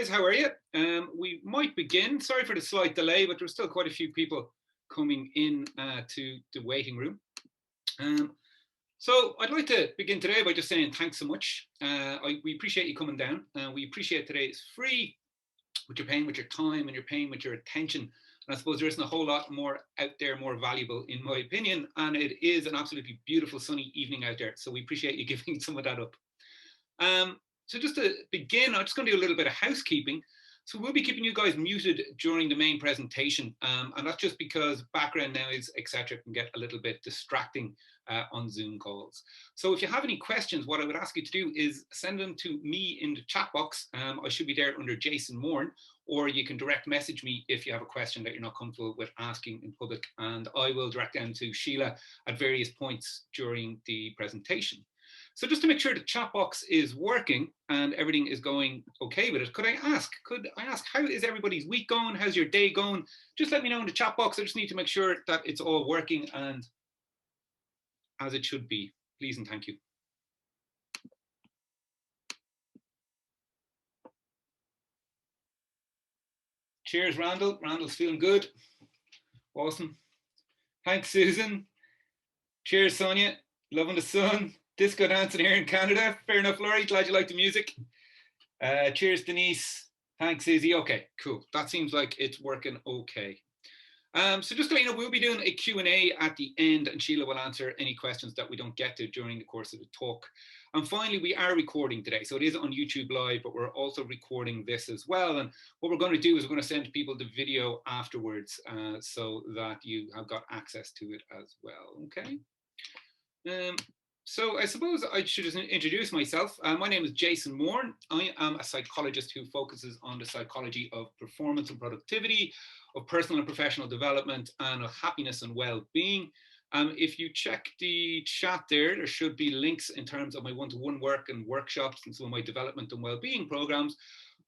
guys, how are you? We might begin. Sorry for the slight delay, but there's still quite a few people coming in to the waiting room. So I'd like to begin today by just saying thanks so much. We appreciate you coming down. We appreciate today is free, but you're paying with your time and you're paying with your attention. And I suppose there isn't a whole lot more out there more valuable, in my opinion. And it is an absolutely beautiful sunny evening out there. So we appreciate you giving some of that up. So just to begin, I'm just going to do a little bit of housekeeping. So we'll be keeping you guys muted during the main presentation. And that's just because background noise, etc., can get a little bit distracting on Zoom calls. So if you have any questions, what I would ask you to do is send them to me in the chat box. I should be there under Jayson Moore, or you can direct message me if you have a question that you're not comfortable with asking in public. And I will direct them to Sheila at various points during the presentation. So just to make sure the chat box is working and everything is going okay with it, could I ask how is everybody's week going? How's your day going? Just let me know in the chat box. I just need to make sure that it's all working and as it should be. Please and thank you. Cheers, Randall. Randall's feeling good. Awesome. Thanks, Susan. Cheers, Sonia. Loving the sun. Disco dancing here in Canada. Fair enough, Laurie. Glad you like the music. Cheers, Denise. Thanks, Susie. Okay, cool. That seems like it's working okay. So just to let you know, we'll be doing a Q&A at the end, and Sheila will answer any questions that we don't get to during the course of the talk. And finally, we are recording today. So it is on YouTube Live, but we're also recording this as well. And what we're going to do is we're going to send people the video afterwards so that you have got access to it as well. Okay. So I suppose I should just introduce myself. My name is Jayson Moore. I am a psychologist who focuses on the psychology of performance and productivity, of personal and professional development, and of happiness and well-being. If you check the chat there should be links in terms of my one-to-one work and workshops and some of my development and well-being programs.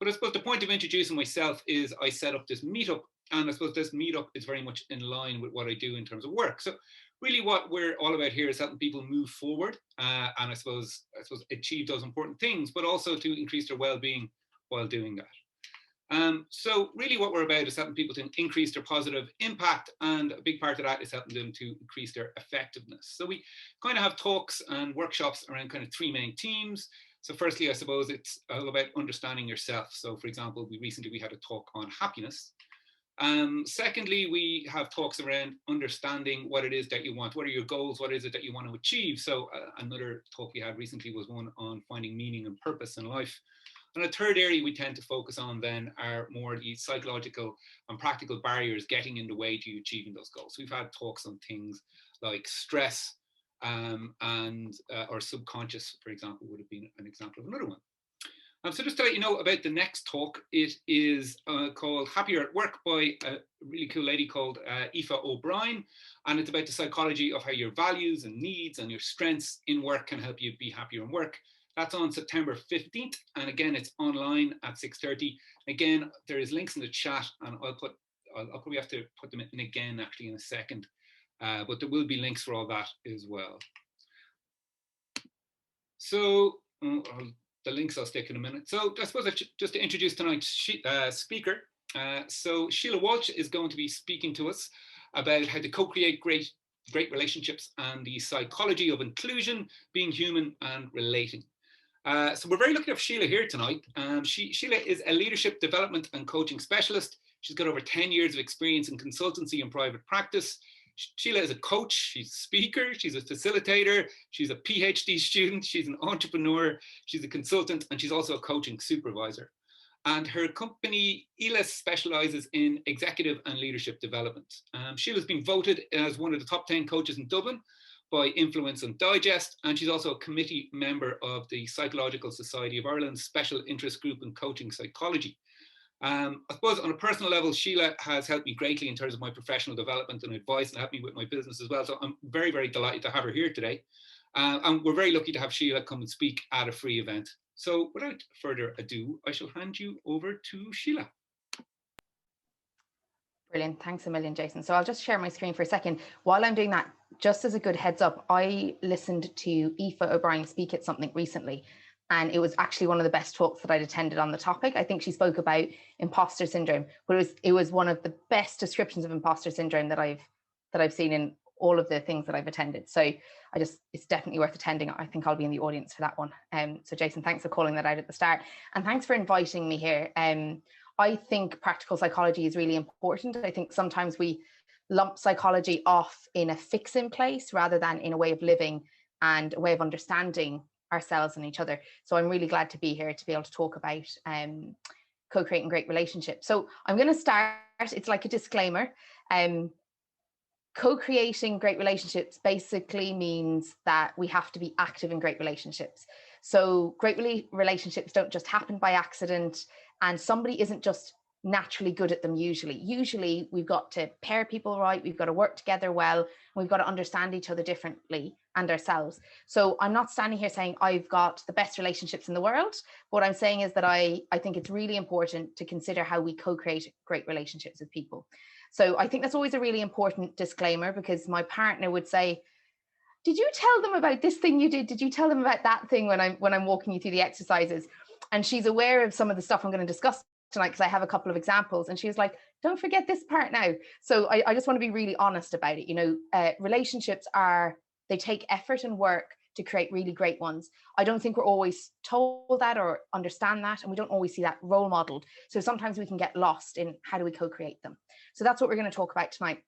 But I suppose the point of introducing myself is I set up this meetup, and I suppose this meetup is very much in line with what I do in terms of work. So really what we're all about here is helping people move forward and I suppose achieve those important things, but also to increase their well-being while doing that. So really what we're about is helping people to increase their positive impact, and a big part of that is helping them to increase their effectiveness. So we kind of have talks and workshops around kind of three main themes. So firstly, I suppose it's all about understanding yourself. So for example, we had a talk on happiness. Secondly, we have talks around understanding what it is that you want. What are your goals? What is it that you want to achieve? So another talk we had recently was one on finding meaning and purpose in life. And a third area we tend to focus on then are more the psychological and practical barriers getting in the way to you achieving those goals. So we've had talks on things like stress or subconscious, for example, would have been an example of another one. So just to let you know about the next talk, it is called Happier at Work by a really cool lady called Aoife O'Brien. And it's about the psychology of how your values and needs and your strengths in work can help you be happier in work. That's on September 15th. And again, it's online at 6:30. Again, there is links in the chat, and I'll probably have to put them in again actually in a second. But there will be links for all that as well. So the links I'll stick in a minute. So I suppose just to introduce tonight's speaker. So Sile Walsh is going to be speaking to us about how to co-create great relationships and the psychology of inclusion, being human and relating. So we're very lucky to have Sheila here tonight. Sheila is a leadership development and coaching specialist. She's got over 10 years of experience in consultancy and private practice. Sheila is a coach, she's a speaker, she's a facilitator, she's a PhD student, she's an entrepreneur, she's a consultant, and she's also a coaching supervisor. And her company, ELIS, specializes in executive and leadership development. Sheila's been voted as one of the top 10 coaches in Dublin by Influence and Digest, and she's also a committee member of the Psychological Society of Ireland's Special Interest Group in Coaching Psychology. I suppose on a personal level, Sheila has helped me greatly in terms of my professional development and advice, and helped me with my business as well. So I'm very, very delighted to have her here today. And we're very lucky to have Sheila come and speak at a free event. So without further ado, I shall hand you over to Sheila. Brilliant. Thanks a million, Jayson. So I'll just share my screen for a second. While I'm doing that, just as a good heads up, I listened to Aoife O'Brien speak at something recently. And it was actually one of the best talks that I'd attended on the topic. I think she spoke about imposter syndrome, but it was one of the best descriptions of imposter syndrome that I've seen in all of the things that I've attended. So it's definitely worth attending. I think I'll be in the audience for that one. So Jayson, thanks for calling that out at the start, and thanks for inviting me here. I think practical psychology is really important. I think sometimes we lump psychology off in a fixing place rather than in a way of living and a way of understanding ourselves and each other. So I'm really glad to be here to be able to talk about co-creating great relationships. So I'm going to start, it's like a disclaimer. Co-creating great relationships basically means that we have to be active in great relationships. So great relationships don't just happen by accident, and somebody isn't just naturally good at them usually we've got to pair people right, we've got to work together well, and we've got to understand each other differently and ourselves. So I'm not standing here saying I've got the best relationships in the world. What I'm saying is that I think it's really important to consider how we co-create great relationships with people. So I think that's always a really important disclaimer, because my partner would say, did you tell them about this thing you did? Did you tell them about that thing when I'm walking you through the exercises? And she's aware of some of the stuff I'm going to discuss tonight because I have a couple of examples, and she was like, don't forget this part now. So I just want to be really honest about it. You know, relationships they take effort and work to create really great ones. I don't think we're always told that or understand that, and we don't always see that role modeled. So sometimes we can get lost in how do we co-create them. So that's what we're going to talk about tonight.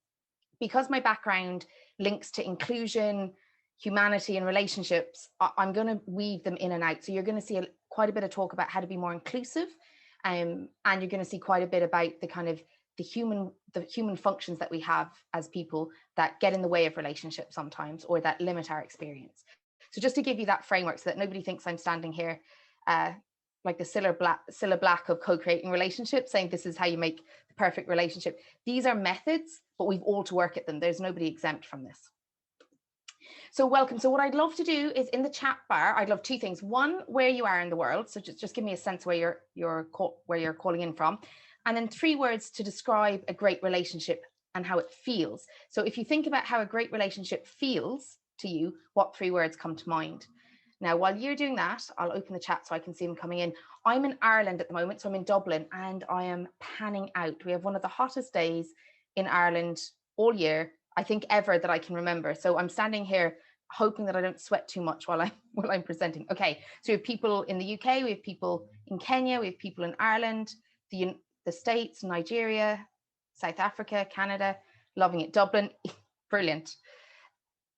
Because my background links to inclusion, humanity, and relationships, I'm going to weave them in and out. So you're going to see quite a bit of talk about how to be more inclusive, and you're going to see quite a bit about the kind of the human functions that we have as people that get in the way of relationships sometimes, or that limit our experience. So just to give you that framework so that nobody thinks I'm standing here like the Cilla Black of co-creating relationships, saying this is how you make the perfect relationship. These are methods, but we've all to work at them. There's nobody exempt from this. So welcome. So what I'd love to do is in the chat bar, I'd love two things. One, where you are in the world. So just give me a sense where you're calling in from. And then 3 words to describe a great relationship and how it feels. So if you think about how a great relationship feels to you, what 3 words come to mind? Now, while you're doing that, I'll open the chat so I can see them coming in. I'm in Ireland at the moment, so I'm in Dublin, and I am panning out. We have one of the hottest days in Ireland all year, I think ever, that I can remember. So I'm standing here hoping that I don't sweat too much while I'm presenting. Okay, so we have people in the UK, we have people in Kenya, we have people in Ireland, the States, Nigeria, South Africa, Canada, loving it. Dublin, brilliant.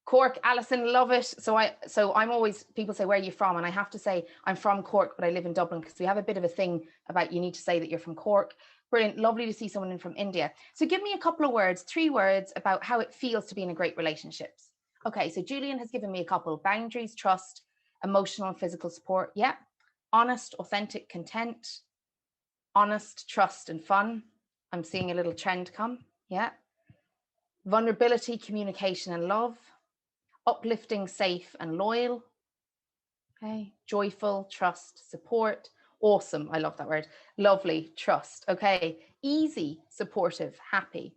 Cork, Alison, love it. So I'm always, people say, where are you from? And I have to say, I'm from Cork, but I live in Dublin, because we have a bit of a thing about you need to say that you're from Cork. Brilliant. Lovely to see someone in from India. So give me a couple of words, 3 words about how it feels to be in a great relationships. Okay, so Julian has given me a couple: boundaries, trust, emotional and physical support. Yeah. Honest, authentic, content. Honest, trust, and fun. I'm seeing a little trend come. Yeah. Vulnerability, communication, and love. Uplifting, safe, and loyal. Okay. Joyful, trust, support. Awesome. I love that word. Lovely, trust. Okay. Easy, supportive, happy.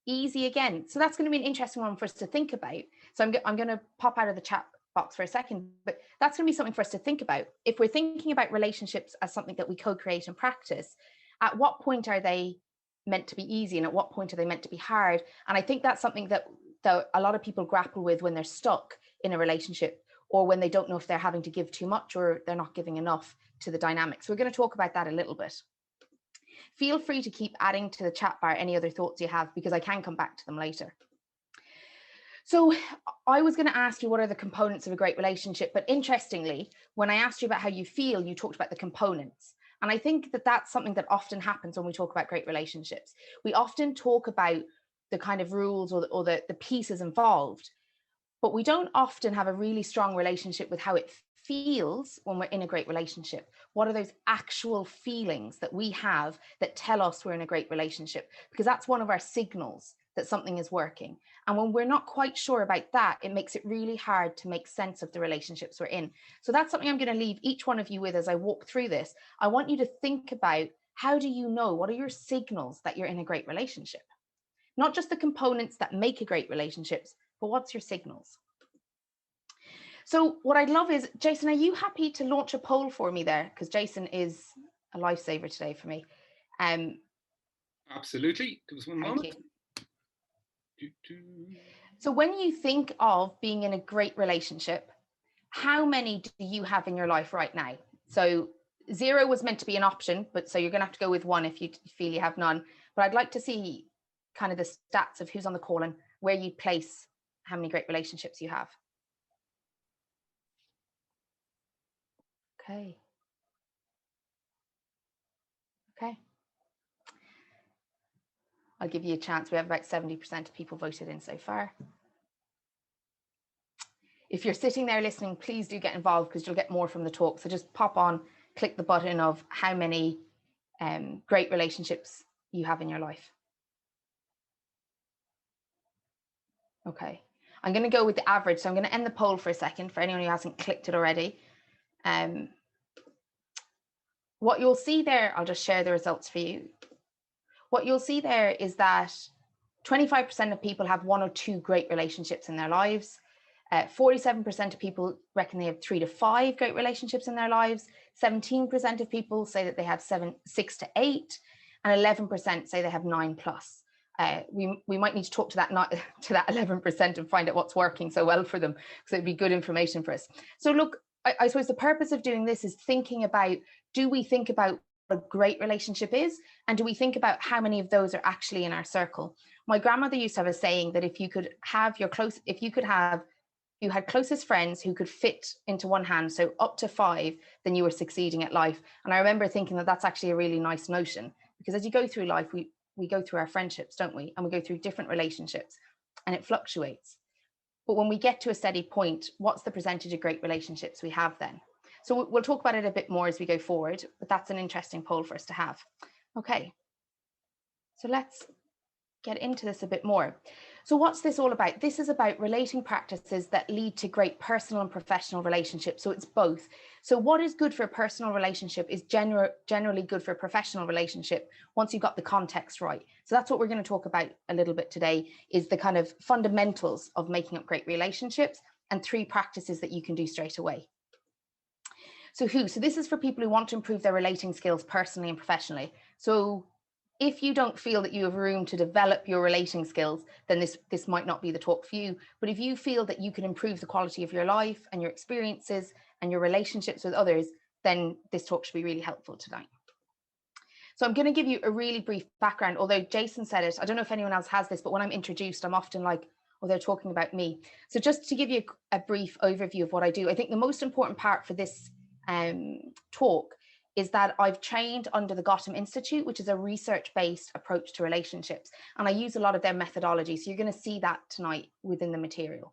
Easy again. So that's going to be an interesting one for us to think about. So I'm going to pop out of the chat box for a second, but that's going to be something for us to think about. If we're thinking about relationships as something that we co-create and practice, at what point are they meant to be easy, and at what point are they meant to be hard? And I think that's something that a lot of people grapple with when they're stuck in a relationship, or when they don't know if they're having to give too much or they're not giving enough to the dynamics. We're going to talk about that a little bit. Feel free to keep adding to the chat bar any other thoughts you have, because I can come back to them later. So I was going to ask you, what are the components of a great relationship? But interestingly, when I asked you about how you feel, you talked about the components. And I think that that's something that often happens when we talk about great relationships. We often talk about the kind of rules or the pieces involved, but we don't often have a really strong relationship with how it feels when we're in a great relationship. What are those actual feelings that we have that tell us we're in a great relationship? Because that's one of our signals that something is working. And when we're not quite sure about that, it makes it really hard to make sense of the relationships we're in. So that's something I'm going to leave each one of you with as I walk through this. I want you to think about, how do you know? What are your signals that you're in a great relationship? Not just the components that make a great relationships, but what's your signals? So what I'd love is, Jayson, are you happy to launch a poll for me there? Because Jayson is a lifesaver today for me. Absolutely. Give us one moment. So when you think of being in a great relationship, how many do you have in your life right now? So 0 was meant to be an option, but so you're going to have to go with 1 if you feel you have none. But I'd like to see kind of the stats of who's on the call and where you'd place how many great relationships you have. Okay. Okay. I'll give you a chance. We have about 70% of people voted in so far. If you're sitting there listening, please do get involved because you'll get more from the talk. So just pop on, click the button of how many great relationships you have in your life. Okay, I'm going to go with the average. So I'm going to end the poll for a second for anyone who hasn't clicked it already. What you'll see there, I'll just share the results for you. What you'll see there is that 25% of people have 1 or 2 great relationships in their lives. 47% of people reckon they have 3 to 5 great relationships in their lives. 17% of people say that they have 6 to 8, and 11% say they have 9 plus. We might need to talk to that 11% and find out what's working so well for them, because it'd be good information for us. So look, I suppose the purpose of doing this is thinking about, do we think about what a great relationship is, and do we think about how many of those are actually in our circle? My grandmother used to have a saying that if you had closest friends who could fit into one hand, so up to 5, then you were succeeding at life. And I remember thinking that that's actually a really nice notion, because as you go through life, we go through our friendships, don't we? And we go through different relationships, and it fluctuates. But when we get to a steady point, what's the percentage of great relationships we have then? So we'll talk about it a bit more as we go forward, but that's an interesting poll for us to have. Okay, so let's get into this a bit more. So what's this all about? This is about relating practices that lead to great personal and professional relationships. So it's both. So what is good for a personal relationship is generally good for a professional relationship once you've got the context right. So that's what we're going to talk about a little bit today, is the kind of fundamentals of making up great relationships and 3 practices that you can do straight away. So this is for people who want to improve their relating skills personally and professionally. So if you don't feel that you have room to develop your relating skills, then this might not be the talk for you. But if you feel that you can improve the quality of your life and your experiences and your relationships with others, then this talk should be really helpful tonight. So I'm going to give you a really brief background, although Jayson said it. I don't know if anyone else has this, but when I'm introduced, I'm often like, oh, they're talking about me. So just to give you a brief overview of what I do, I think the most important part for this talk is that I've trained under the Gotham Institute, which is a research-based approach to relationships. And I use a lot of their methodology. So you're going to see that tonight within the material.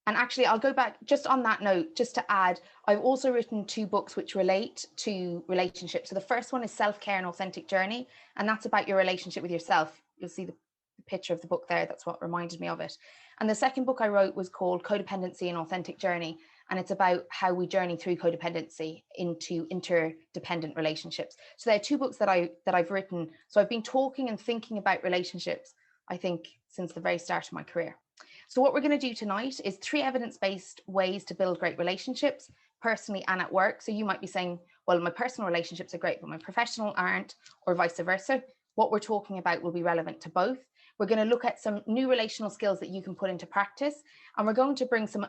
And actually, I'll go back just on that note, just to add, I've also written 2 books which relate to relationships. So the first one is Self-Care and Authentic Journey, and that's about your relationship with yourself. You'll see the picture of the book there. That's what reminded me of it. And the second book I wrote was called Codependency and Authentic Journey. And it's about how we journey through codependency into interdependent relationships. So there are 2 books that I've written. So I've been talking and thinking about relationships, I think, since the very start of my career. So what we're going to do tonight is 3 evidence-based ways to build great relationships, personally and at work. So you might be saying, well, my personal relationships are great, but my professional aren't, or vice versa. What we're talking about will be relevant to both. We're going to look at some new relational skills that you can put into practice, and we're going to bring some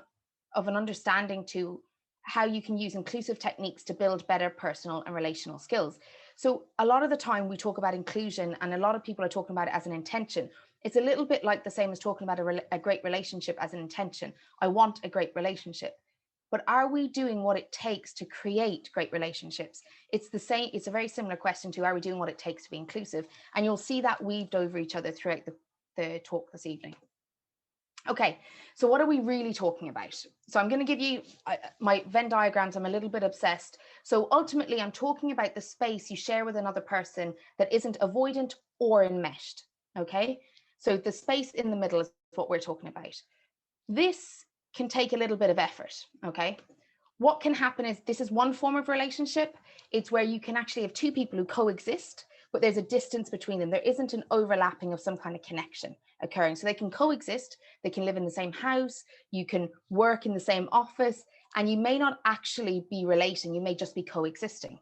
of an understanding to how you can use inclusive techniques to build better personal and relational skills. So a lot of the time we talk about inclusion, and a lot of people are talking about it as an intention. It's a little bit like the same as talking about a great relationship as an intention. I want a great relationship. But are we doing what it takes to create great relationships? It's the same. It's a very similar question to, are we doing what it takes to be inclusive? And you'll see that weaved over each other throughout the talk this evening. Okay, so what are we really talking about? So I'm going to give you my Venn diagrams. I'm a little bit obsessed. So ultimately, I'm talking about the space you share with another person that isn't avoidant or enmeshed. Okay, so the space in the middle is what we're talking about. This can take a little bit of effort. Okay, what can happen is, this is one form of relationship. It's where you can actually have 2 people who coexist, but there's a distance between them. There isn't an overlapping of some kind of connection occurring. So they can coexist, they can live in the same house, you can work in the same office, and you may not actually be relating, you may just be coexisting.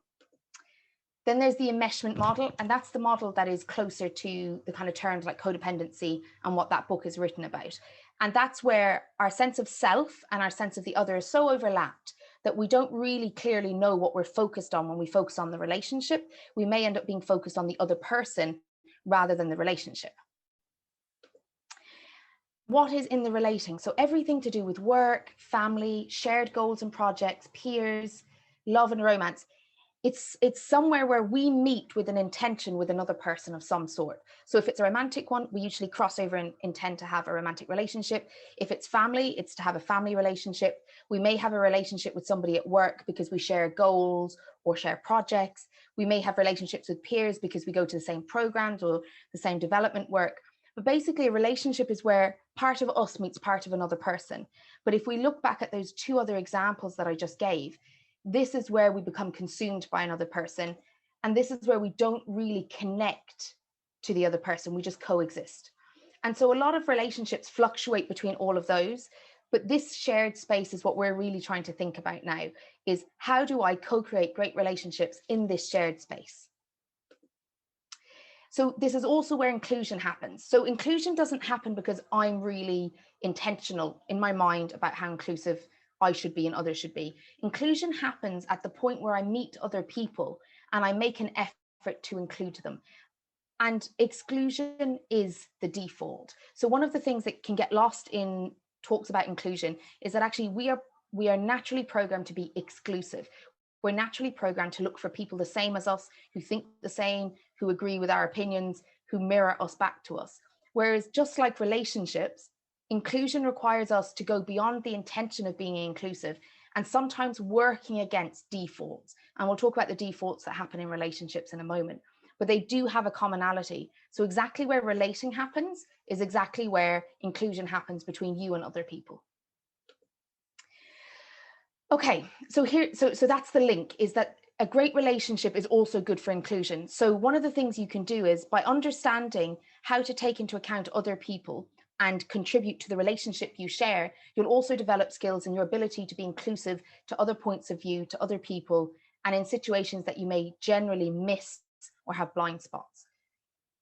Then there's the enmeshment model, and that's the model that is closer to the kind of terms like codependency and what that book is written about. And that's where our sense of self and our sense of the other is so overlapped that we don't really clearly know what we're focused on when we focus on the relationship. We may end up being focused on the other person rather than the relationship. What is in the relating? So everything to do with work, family, shared goals and projects, peers, love and romance. It's somewhere where we meet with an intention with another person of some sort. So if it's a romantic one, we usually cross over and intend to have a romantic relationship. If it's family, it's to have a family relationship. We may have a relationship with somebody at work because we share goals or share projects. We may have relationships with peers because we go to the same programs or the same development work. But basically, a relationship is where part of us meets part of another person. But if we look back at those two other examples that I just gave, this is where we become consumed by another person. And this is where we don't really connect to the other person. We just coexist. And so a lot of relationships fluctuate between all of those. But this shared space is what we're really trying to think about now, is how do I co-create great relationships in this shared space? So this is also where inclusion happens. So inclusion doesn't happen because I'm really intentional in my mind about how inclusive I should be and others should be. Inclusion happens at the point where I meet other people and I make an effort to include them. And exclusion is the default. So one of the things that can get lost in talks about inclusion is that actually we are naturally programmed to be exclusive. We're naturally programmed to look for people the same as us, who think the same, who agree with our opinions, who mirror us back to us. Whereas just like relationships, inclusion requires us to go beyond the intention of being inclusive and sometimes working against defaults. And we'll talk about the defaults that happen in relationships in a moment, but they do have a commonality. So exactly where relating happens is exactly where inclusion happens between you and other people. Okay, so that's the link, is that a great relationship is also good for inclusion. So one of the things you can do is by understanding how to take into account other people and contribute to the relationship you share, you'll also develop skills in your ability to be inclusive to other points of view, to other people, and in situations that you may generally miss or have blind spots.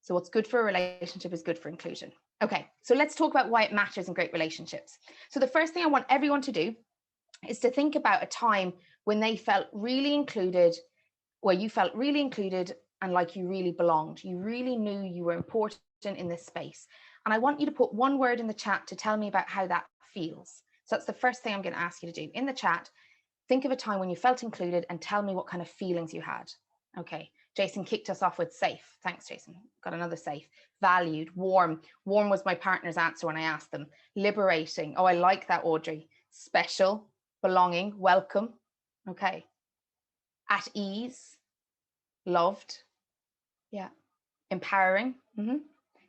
So what's good for a relationship is good for inclusion. Okay, so let's talk about why it matters in great relationships. So the first thing I want everyone to do is to think about a time when they felt really included, where you felt really included and like you really belonged. You really knew you were important in this space. And I want you to put one word in the chat to tell me about how that feels. So that's the first thing I'm going to ask you to do. In the chat, think of a time when you felt included and tell me what kind of feelings you had. Okay, Jayson kicked us off with safe. Thanks, Jayson. Got another safe. Valued, warm. Warm was my partner's answer when I asked them. Liberating. Oh, I like that, Audrey. Special, belonging, welcome. Okay. At ease, loved. Yeah. Empowering.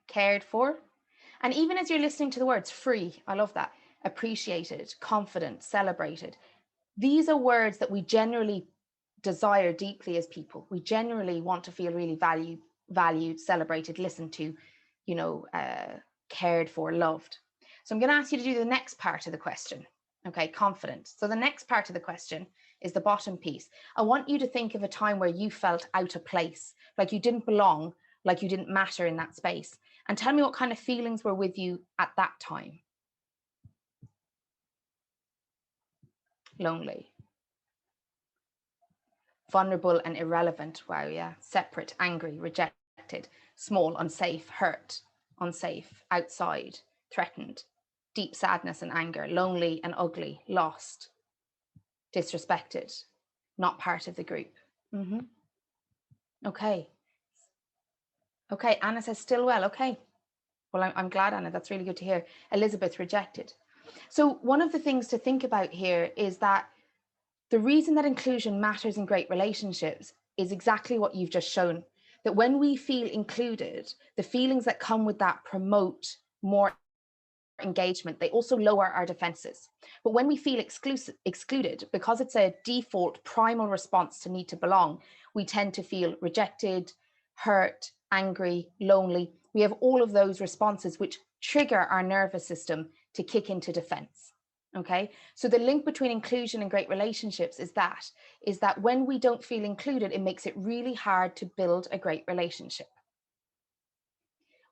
Cared for. And even as you're listening to the words, free, I love that, appreciated, confident, celebrated. These are words that we generally desire deeply as people. We generally want to feel really valued, celebrated, listened to, cared for, loved. So I'm going to ask you to do the next part of the question. Okay, confident. So the next part of the question is the bottom piece. I want you to think of a time where you felt out of place, like you didn't belong, like you didn't matter in that space. And tell me what kind of feelings were with you at that time. Lonely. Vulnerable and irrelevant. Wow, yeah. Separate, angry, rejected, small, unsafe, hurt, unsafe, outside, threatened, deep sadness and anger, lonely and ugly, lost, disrespected, not part of the group. Okay. Okay, Anna says still well. Okay. Well, I'm glad, Anna. That's really good to hear. Elizabeth, rejected. So one of the things to think about here is that the reason that inclusion matters in great relationships is exactly what you've just shown, that when we feel included, the feelings that come with that promote more engagement. They also lower our defenses. But when we feel excluded, because it's a default primal response to need to belong, we tend to feel rejected, hurt, angry, lonely. We have all of those responses which trigger our nervous system to kick into defense. Okay, so the link between inclusion and great relationships is that when we don't feel included, it makes it really hard to build a great relationship.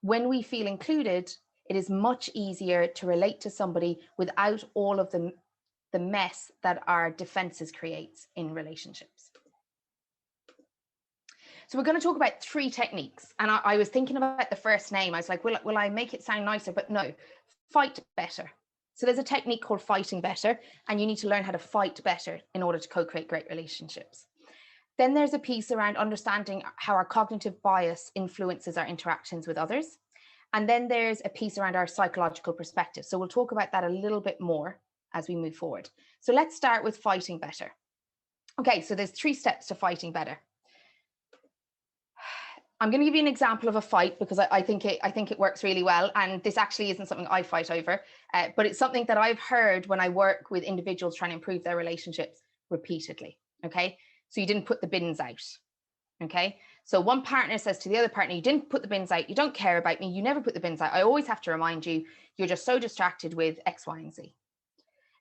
When we feel included, it is much easier to relate to somebody without all of the mess that our defenses creates in relationships. So we're going to talk about 3 techniques. And I was thinking about the first name. I was like, will I make it sound nicer? But no, fight better. So there's a technique called fighting better, and you need to learn how to fight better in order to co-create great relationships. Then there's a piece around understanding how our cognitive bias influences our interactions with others. And then there's a piece around our psychological perspective. So we'll talk about that a little bit more as we move forward. So let's start with fighting better. Okay, so there's 3 steps to fighting better. I'm going to give you an example of a fight because I think it works really well. And this actually isn't something I fight over, but it's something that I've heard when I work with individuals trying to improve their relationships repeatedly. Okay, so you didn't put the bins out. Okay, so one partner says to the other partner, you didn't put the bins out, you don't care about me, you never put the bins out. I always have to remind you, you're just so distracted with X, Y, and Z.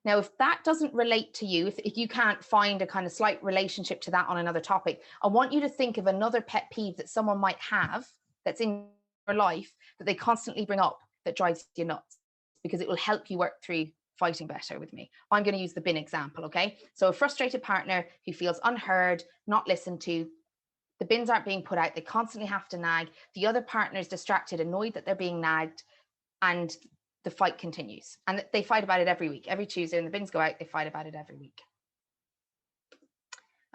Now, if that doesn't relate to you, if you can't find a kind of slight relationship to that on another topic, I want you to think of another pet peeve that someone might have that's in your life that they constantly bring up that drives you nuts, because it will help you work through fighting better with me. I'm going to use the bin example, okay? So a frustrated partner who feels unheard, not listened to, the bins aren't being put out, they constantly have to nag, the other partner is distracted, annoyed that they're being nagged, and the fight continues. And they fight about it every week. Every Tuesday when the bins go out, they fight about it every week.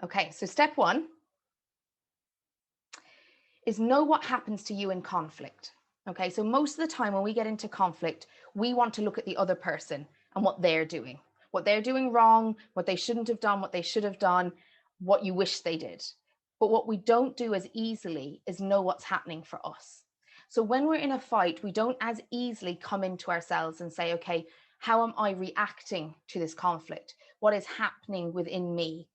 Okay, so step 1 is know what happens to you in conflict. Okay, so most of the time when we get into conflict, we want to look at the other person and what they're doing wrong, what they shouldn't have done, what they should have done, what you wish they did. But what we don't do as easily is know what's happening for us. So when we're in a fight, we don't as easily come into ourselves and say, okay, how am I reacting to this conflict? What is happening within me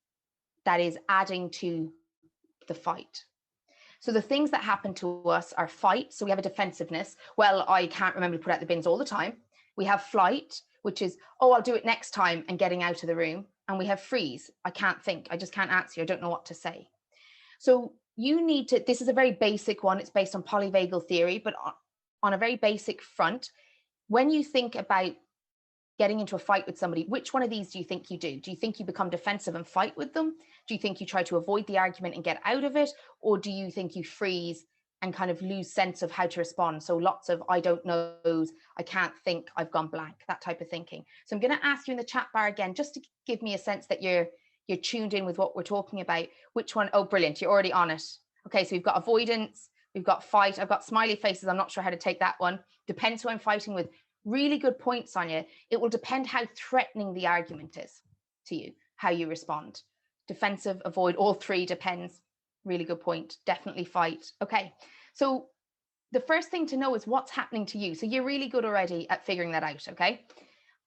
that is adding to the fight? So the things that happen to us are fight. So we have a defensiveness. Well, I can't remember to put out the bins all the time. We have flight, which is, oh, I'll do it next time, and getting out of the room. And we have freeze. I can't think. I just can't answer you. I don't know what to say. So you need to, this is a very basic one. It's based on polyvagal theory, but on a very basic front, when you think about getting into a fight with somebody, which one of these do you think you do? Do you think you become defensive and fight with them? Do you think you try to avoid the argument and get out of it? Or do you think you freeze and kind of lose sense of how to respond? So lots of I don't knows, I can't think, I've gone blank, that type of thinking. So I'm going to ask you in the chat bar again, just to give me a sense that you're tuned in with what we're talking about. Which one? Oh, brilliant. You're already on it. Okay, so we've got avoidance, we've got fight. I've got smiley faces. I'm not sure how to take that one. Depends who I'm fighting with. Really good point, Sonia. It will depend how threatening the argument is to you, how you respond. Defensive, avoid, all 3 depends. Really good point. Definitely fight. Okay, so the first thing to know is what's happening to you. So you're really good already at figuring that out, okay?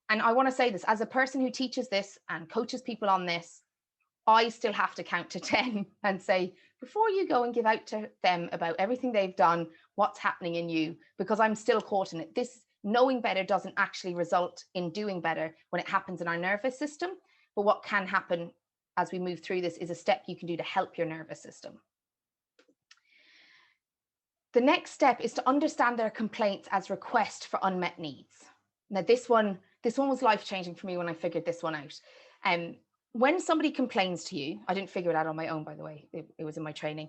And I want to say this, as a person who teaches this and coaches people on this, I still have to count to 10 and say, before you go and give out to them about everything they've done, what's happening in you, because I'm still caught in it. This knowing better doesn't actually result in doing better when it happens in our nervous system. But what can happen as we move through this is a step you can do to help your nervous system. The next step is to understand their complaints as request for unmet needs. Now, this one was life-changing for me when I figured this one out. When somebody complains to you, I didn't figure it out on my own, by the way, it was in my training.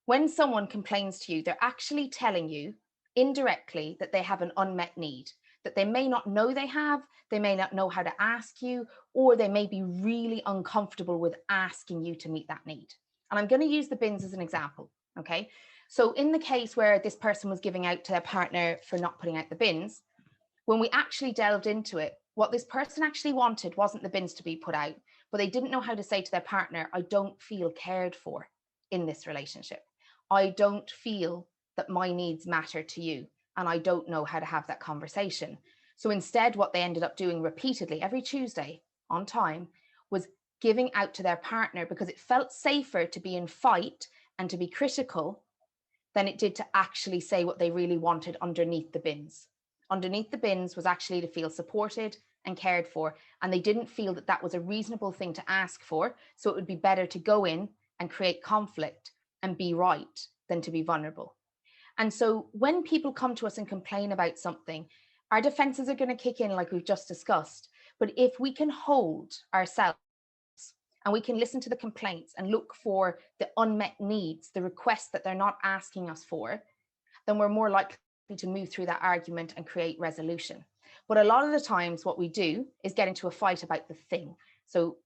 When someone complains to you, they're actually telling you indirectly that they have an unmet need, that they may not know they have, they may not know how to ask you, or they may be really uncomfortable with asking you to meet that need. And I'm going to use the bins as an example, okay? So in the case where this person was giving out to their partner for not putting out the bins, when we actually delved into it, what this person actually wanted wasn't the bins to be put out, but they didn't know how to say to their partner, I don't feel cared for in this relationship. I don't feel that my needs matter to you, and I don't know how to have that conversation. So instead, what they ended up doing repeatedly every Tuesday on time was giving out to their partner, because it felt safer to be in fight and to be critical than it did to actually say what they really wanted underneath the bins. Underneath the bins was actually to feel supported and cared for, and they didn't feel that that was a reasonable thing to ask for, so it would be better to go in and create conflict and be right than to be vulnerable. And so when people come to us and complain about something, our defenses are going to kick in, like we've just discussed. But if we can hold ourselves and we can listen to the complaints and look for the unmet needs, the requests that they're not asking us for, then we're more likely to move through that argument and create resolution. But a lot of the times what we do is get into a fight about the thing. So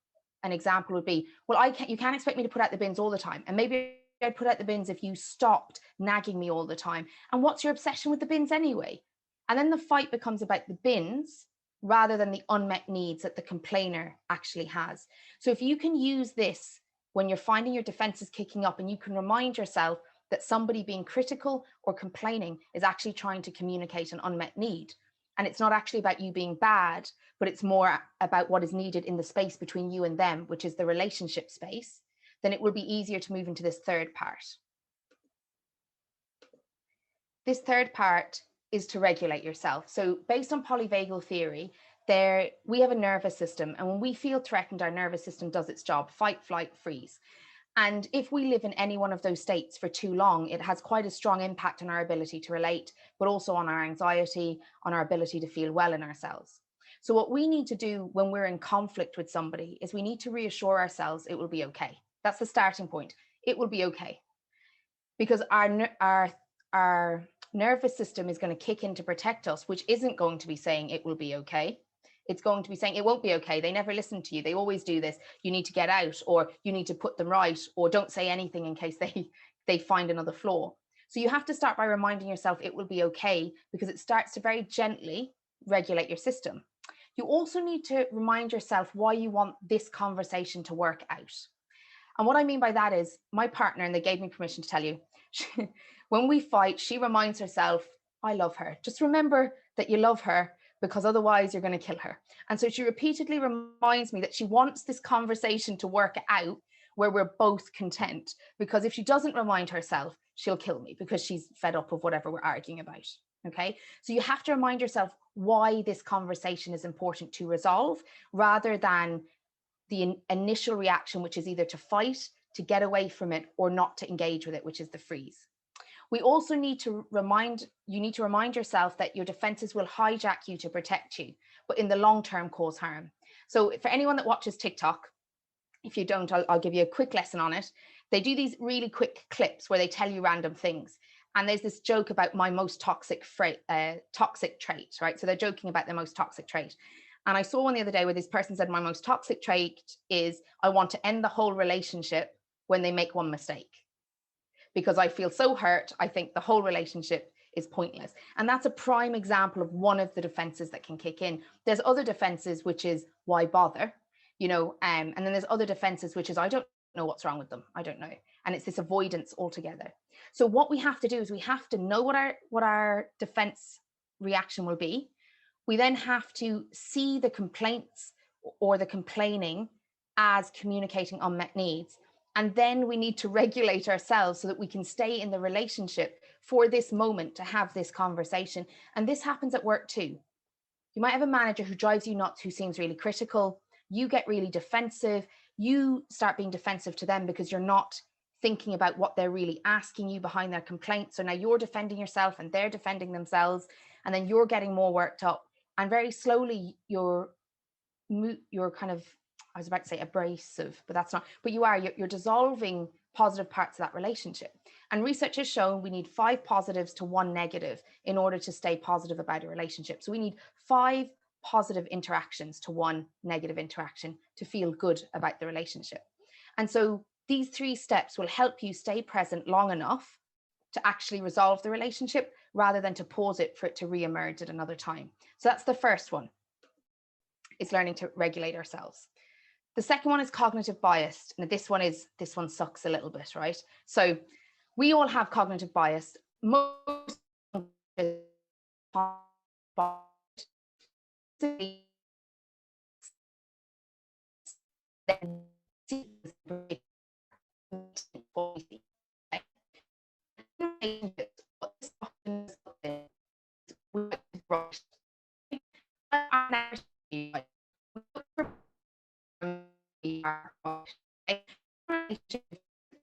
an example would be, well, you can't expect me to put out the bins all the time. And maybe I'd put out the bins if you stopped nagging me all the time. And what's your obsession with the bins anyway? And then the fight becomes about the bins rather than the unmet needs that the complainer actually has. So if you can use this when you're finding your defenses kicking up, and you can remind yourself that somebody being critical or complaining is actually trying to communicate an unmet need. And it's not actually about you being bad, but it's more about what is needed in the space between you and them, which is the relationship space, then it will be easier to move into this third part. This third part is to regulate yourself. So based on polyvagal theory, we have a nervous system, and when we feel threatened, our nervous system does its job: fight, flight, freeze. And if we live in any one of those states for too long, it has quite a strong impact on our ability to relate, but also on our anxiety, on our ability to feel well in ourselves. So what we need to do when we're in conflict with somebody is we need to reassure ourselves it will be okay. That's the starting point. It will be okay. Because our nervous system is going to kick in to protect us, which isn't going to be saying it will be okay. It's going to be saying it won't be okay. They never listen to you. They always do this. You need to get out, or you need to put them right, or don't say anything in case they find another flaw. So you have to start by reminding yourself it will be okay, because it starts to very gently regulate your system. You also need to remind yourself why you want this conversation to work out. And what I mean by that is, my partner, and they gave me permission to tell you, when we fight, she reminds herself, I love her. Just remember that you love her, because otherwise you're going to kill her. And so she repeatedly reminds me that she wants this conversation to work out where we're both content, because if she doesn't remind herself, she'll kill me, because she's fed up of whatever we're arguing about. Okay, so you have to remind yourself why this conversation is important to resolve, rather than the initial reaction, which is either to fight, to get away from it, or not to engage with it, which is the freeze. We also need to remind yourself that your defenses will hijack you to protect you, but in the long term cause harm. So for anyone that watches TikTok, if you don't, I'll give you a quick lesson on it. They do these really quick clips where they tell you random things. And there's this joke about my most toxic trait, right? So they're joking about their most toxic trait. And I saw one the other day where this person said, my most toxic trait is I want to end the whole relationship when they make one mistake, because I feel so hurt. I think the whole relationship is pointless. And that's a prime example of one of the defenses that can kick in. There's other defenses, which is why bother, and then there's other defenses, which is I don't know what's wrong with them. I don't know. And it's this avoidance altogether. So what we have to do is we have to know what our defense reaction will be. We then have to see the complaints or the complaining as communicating unmet needs. And then we need to regulate ourselves so that we can stay in the relationship for this moment to have this conversation. And this happens at work too. You might have a manager who drives you nuts, who seems really critical. You get really defensive. You start being defensive to them because you're not thinking about what they're really asking you behind their complaint. So now you're defending yourself and they're defending themselves. And then you're getting more worked up. And very slowly you're kind of, I was about to say abrasive, but that's not, but you're dissolving positive parts of that relationship. And research has shown we need 5 positives to 1 negative in order to stay positive about a relationship. So we need 5 positive interactions to 1 negative interaction to feel good about the relationship. And so these 3 steps will help you stay present long enough to actually resolve the relationship, rather than to pause it for it to re-emerge at another time. So that's the first one, is learning to regulate ourselves. The second one is cognitive bias. Now this one sucks a little bit, right? So we all have cognitive bias. Most relationships, what this often is, we like to rush. Our narrative, like, we look for we are right.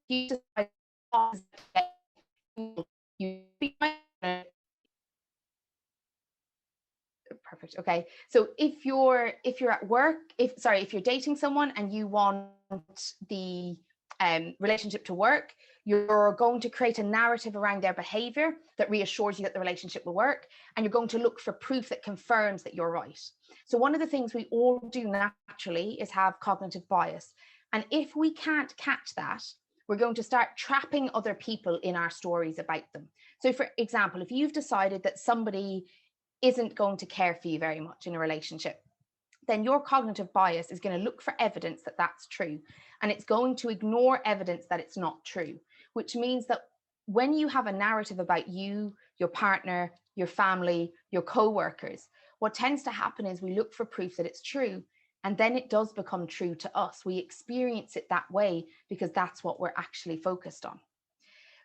You decide you perfect. Okay. So if you're at work, if you're dating someone and you want the relationship to work, you're going to create a narrative around their behavior that reassures you that the relationship will work, and you're going to look for proof that confirms that you're right. So one of the things we all do naturally is have cognitive bias, and if we can't catch that, we're going to start trapping other people in our stories about them. So for example, if you've decided that somebody isn't going to care for you very much in a relationship, then your cognitive bias is going to look for evidence that that's true, and it's going to ignore evidence that it's not true, which means that when you have a narrative about you, your partner, your family, your co-workers, what tends to happen is we look for proof that it's true, and then it does become true to us. We experience it that way because that's what we're actually focused on.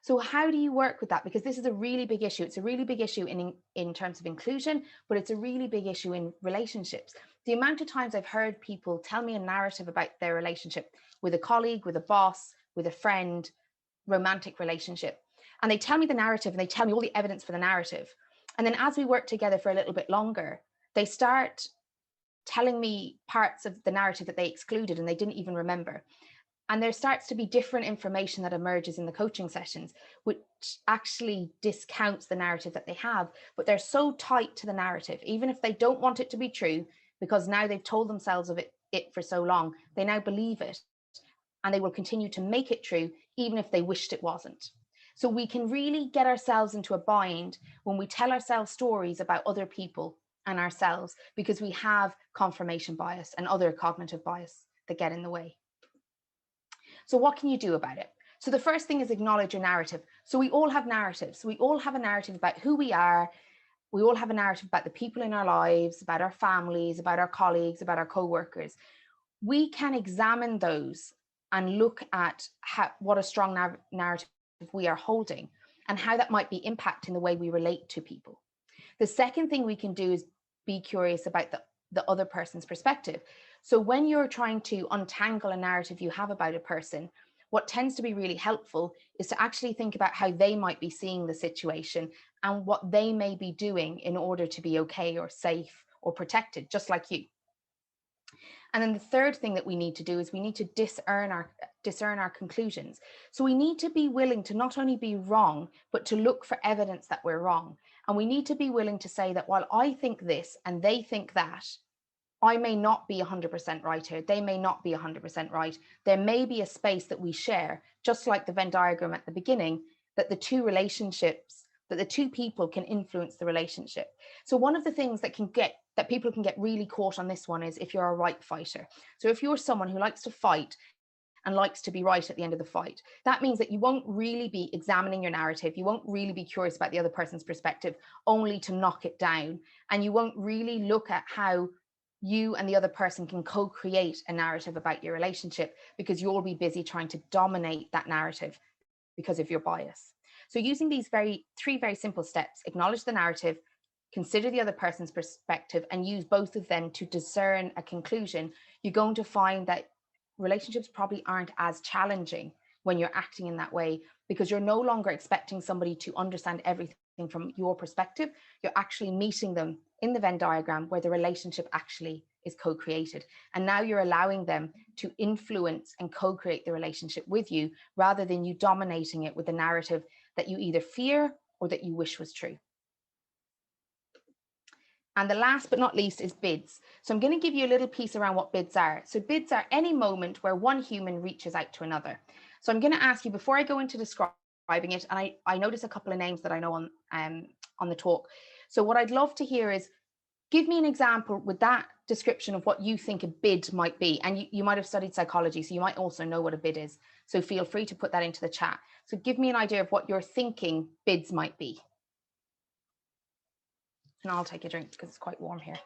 So how do you work with that? Because this is a really big issue. It's a really big issue in terms of inclusion, but it's a really big issue in relationships. The amount of times I've heard people tell me a narrative about their relationship with a colleague, with a boss, with a friend, romantic relationship. And they tell me the narrative and they tell me all the evidence for the narrative. And then as we work together for a little bit longer, they start telling me parts of the narrative that they excluded and they didn't even remember. And there starts to be different information that emerges in the coaching sessions, which actually discounts the narrative that they have, but they're so tight to the narrative, even if they don't want it to be true, because now they've told themselves of it for so long, they now believe it, and they will continue to make it true, even if they wished it wasn't. So we can really get ourselves into a bind when we tell ourselves stories about other people and ourselves, because we have confirmation bias and other cognitive bias that get in the way. So what can you do about it? So the first thing is acknowledge your narrative. So we all have narratives. We all have a narrative about who we are. We all have a narrative about the people in our lives, about our families, about our colleagues, about our co-workers. We can examine those and look at what a strong narrative we are holding and how that might be impacting the way we relate to people. The second thing we can do is be curious about the other person's perspective. So when you're trying to untangle a narrative you have about a person, what tends to be really helpful is to actually think about how they might be seeing the situation and what they may be doing in order to be okay or safe or protected, just like you. And then the third thing that we need to do is we need to discern our conclusions. So we need to be willing to not only be wrong, but to look for evidence that we're wrong. And we need to be willing to say that while I think this and they think that, I may not be 100% right here. They may not be 100% right. There may be a space that we share, just like the Venn diagram at the beginning, that the two people can influence the relationship. So one of the things that people can get really caught on this one is if you're a right fighter. So if you're someone who likes to fight and likes to be right at the end of the fight, that means that you won't really be examining your narrative. You won't really be curious about the other person's perspective, only to knock it down. And you won't really look at how you and the other person can co-create a narrative about your relationship, because you'll be busy trying to dominate that narrative because of your bias. So using these three very simple steps: acknowledge the narrative, consider the other person's perspective, and use both of them to discern a conclusion, you're going to find that relationships probably aren't as challenging when you're acting in that way, because you're no longer expecting somebody to understand everything from your perspective. You're actually meeting them in the Venn diagram where the relationship actually is co-created. And now you're allowing them to influence and co-create the relationship with you, rather than you dominating it with a narrative that you either fear or that you wish was true. And the last but not least is bids. So I'm going to give you a little piece around what bids are. So bids are any moment where one human reaches out to another. So I'm going to ask you, before I go into describing it, and I notice a couple of names that I know on the talk. So what I'd love to hear is, give me an example with that description of what you think a bid might be. And you might have studied psychology, so you might also know what a bid is. So feel free to put that into the chat. So give me an idea of what you're thinking bids might be. And I'll take a drink because it's quite warm here.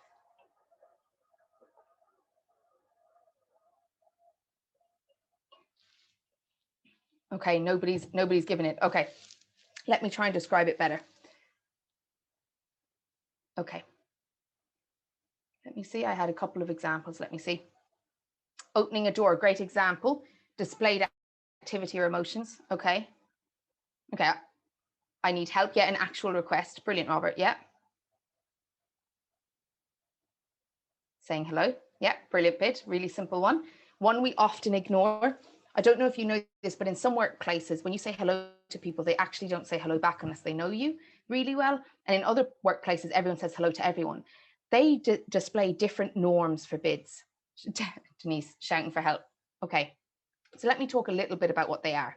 Okay, nobody's given it. Okay, Let me try and describe it better. Okay. Let me see. I had a couple of examples. Let me see. Opening a door, great example. Displayed activity or emotions. Okay. Okay. I need help. Yeah, an actual request. Brilliant, Robert. Yeah. Saying hello. Yeah, brilliant bit. Really simple one. One we often ignore. I don't know if you know this, but in some workplaces, when you say hello to people, they actually don't say hello back unless they know you really well. And in other workplaces, everyone says hello to everyone. They display different norms for bids. Denise shouting for help. Okay, so let me talk a little bit about what they are.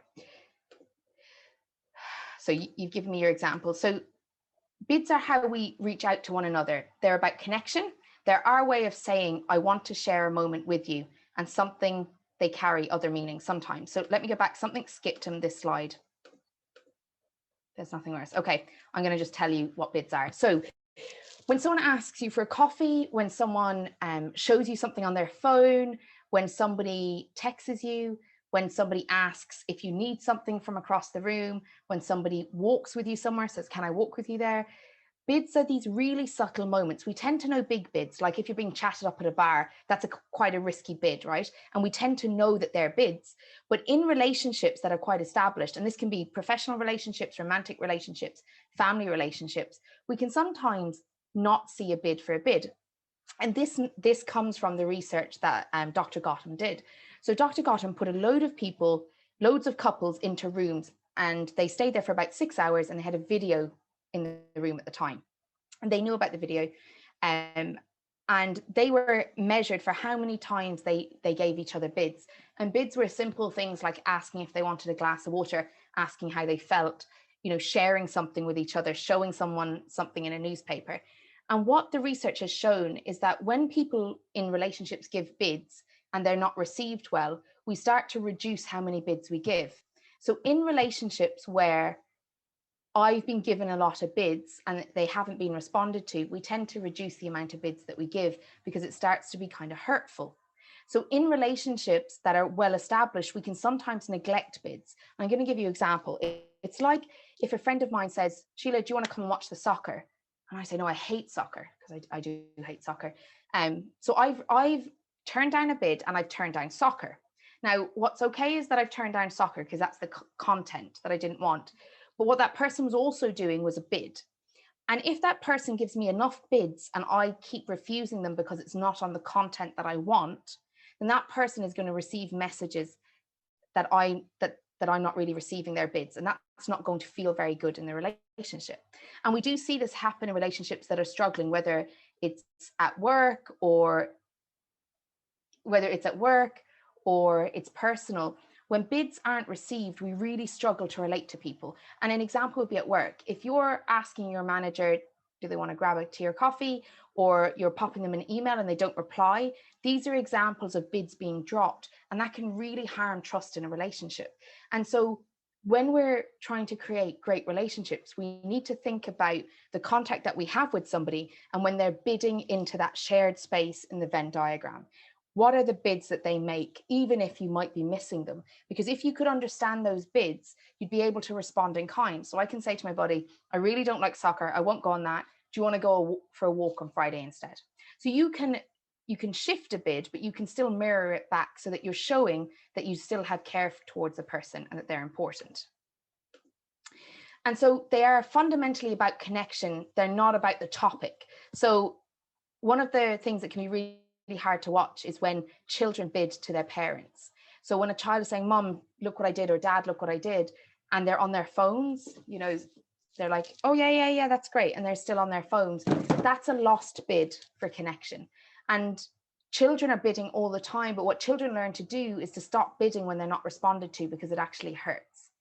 So you've given me your example. So bids are how we reach out to one another. They're about connection. They're our way of saying, I want to share a moment with you, and something they carry other meanings sometimes. So let me go back. Something skipped on this slide. There's nothing worse. Okay, I'm going to just tell you what bids are. So when someone asks you for a coffee, when someone shows you something on their phone, when somebody texts you, when somebody asks if you need something from across the room, when somebody walks with you somewhere, says, can I walk with you there? Bids are these really subtle moments. We tend to know big bids, like if you're being chatted up at a bar, that's quite a risky bid, right? And we tend to know that they're bids. But in relationships that are quite established, and this can be professional relationships, romantic relationships, family relationships, we can sometimes not see a bid for a bid. And this comes from the research that Dr. Gotham did. So Dr. Gotham put a load of people, loads of couples into rooms, and they stayed there for about 6 hours, and they had a video in the room at the time. And they knew about the video. And they were measured for how many times they gave each other bids. And bids were simple things like asking if they wanted a glass of water, asking how they felt, sharing something with each other, showing someone something in a newspaper. And what the research has shown is that when people in relationships give bids and they're not received well, we start to reduce how many bids we give. So in relationships where I've been given a lot of bids and they haven't been responded to, we tend to reduce the amount of bids that we give because it starts to be kind of hurtful. So in relationships that are well established, we can sometimes neglect bids. I'm going to give you an example. It's like if a friend of mine says, Sheila, do you want to come and watch the soccer? And I say, no, I hate soccer, because I do hate soccer. So I've turned down a bid and I've turned down soccer. Now, what's okay is that I've turned down soccer because that's the content that I didn't want. But what that person was also doing was a bid. And if that person gives me enough bids and I keep refusing them because it's not on the content that I want, then that person is going to receive messages that I'm not really receiving their bids. And that's not going to feel very good in the relationship. And we do see this happen in relationships that are struggling, whether it's at work or it's personal. When bids aren't received, we really struggle to relate to people. And an example would be at work. If you're asking your manager, do they want to grab a tea or coffee, or you're popping them an email and they don't reply, these are examples of bids being dropped, and that can really harm trust in a relationship. And so when we're trying to create great relationships, we need to think about the contact that we have with somebody and when they're bidding into that shared space in the Venn diagram. What are the bids that they make, even if you might be missing them? Because if you could understand those bids, you'd be able to respond in kind. So I can say to my buddy, I really don't like soccer. I won't go on that. Do you want to go for a walk on Friday instead? So you can shift a bid, but you can still mirror it back so that you're showing that you still have care towards the person and that they're important. And so they are fundamentally about connection. They're not about the topic. So one of the things that can be really hard to watch is when children bid to their parents. So when a child is saying, Mom, look what I did, or Dad, look what I did, and they're on their phones, they're like, oh yeah, that's great, and they're still on their phones, that's a lost bid for connection. And children are bidding all the time, but what children learn to do is to stop bidding when they're not responded to, because it actually hurts.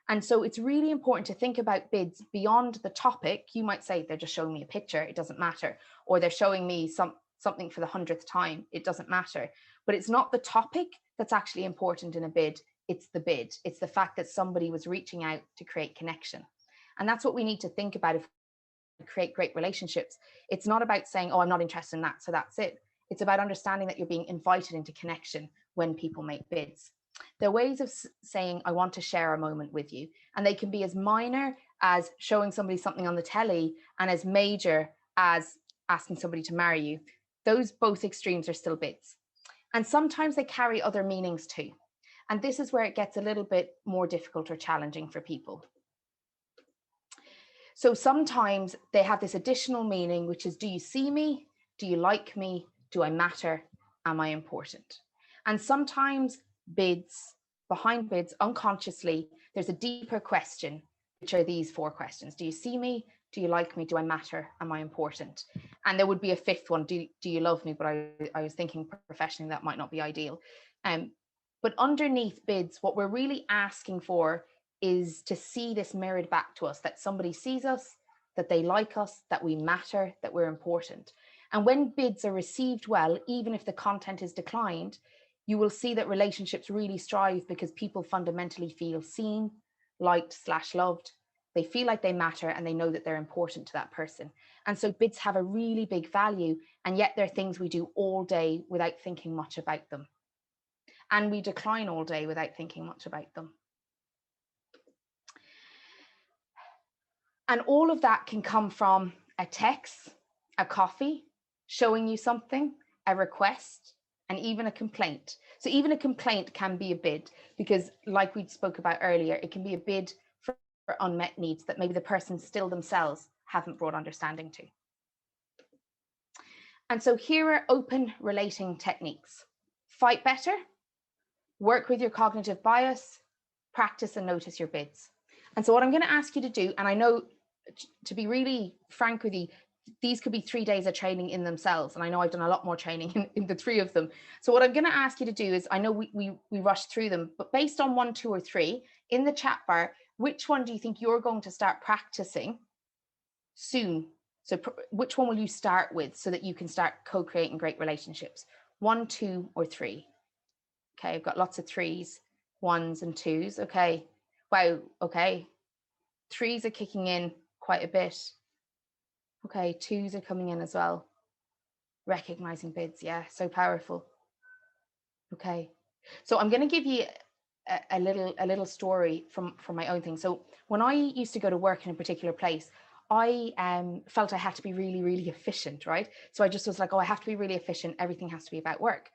And so it's really important to think about bids beyond the topic. You might say, they're just showing me a picture, it doesn't matter, or they're showing me something for the 100th time, it doesn't matter. But it's not the topic that's actually important in a bid, it's the bid. It's the fact that somebody was reaching out to create connection. And that's what we need to think about if we create great relationships. It's not about saying, oh, I'm not interested in that, so that's it. It's about understanding that you're being invited into connection when people make bids. They're ways of saying, I want to share a moment with you. And they can be as minor as showing somebody something on the telly and as major as asking somebody to marry you. Those both extremes are still bids. And sometimes they carry other meanings too. And this is where it gets a little bit more difficult or challenging for people. So sometimes they have this additional meaning, which is, do you see me? Do you like me? Do I matter? Am I important? And sometimes bids, behind bids, unconsciously, there's a deeper question, which are these 4 questions. Do you see me? Do you like me? Do I matter? Am I important? And there would be a 5th one. Do you love me? But I was thinking professionally that might not be ideal. But underneath bids, what we're really asking for is to see this mirrored back to us, that somebody sees us, that they like us, that we matter, that we're important. And when bids are received well, even if the content is declined, you will see that relationships really strive because people fundamentally feel seen, liked / loved. They feel like they matter and they know that they're important to that person. And so bids have a really big value, and yet they're things we do all day without thinking much about them. And we decline all day without thinking much about them. And all of that can come from a text, a coffee, showing you something, a request, and even a complaint. So even a complaint can be a bid, because like we spoke about earlier, it can be a bid for unmet needs that maybe the person still themselves haven't brought understanding to. And so here are open relating techniques. Fight better, work with your cognitive bias, practice and notice your bids. And so what I'm going to ask you to do, and I know, to be really frank with you, these could be 3 days of training in themselves. And I know I've done a lot more training in the 3 of them. So what I'm going to ask you to do is, I know we rushed through them, but based on 1, 2, or 3 in the chat bar, which one do you think you're going to start practicing soon? So which one will you start with so that you can start co-creating great relationships? 1, 2, or 3? Okay, I've got lots of 3s, 1s, and 2s. Okay. Wow. Okay. 3s are kicking in quite a bit. Okay, 2s are coming in as well. Recognizing bids, yeah, so powerful. Okay, so I'm going to give you a little story from my own thing. So when I used to go to work in a particular place, I felt I had to be really, really efficient, right? So I just was like, oh, I have to be really efficient. Everything has to be about work.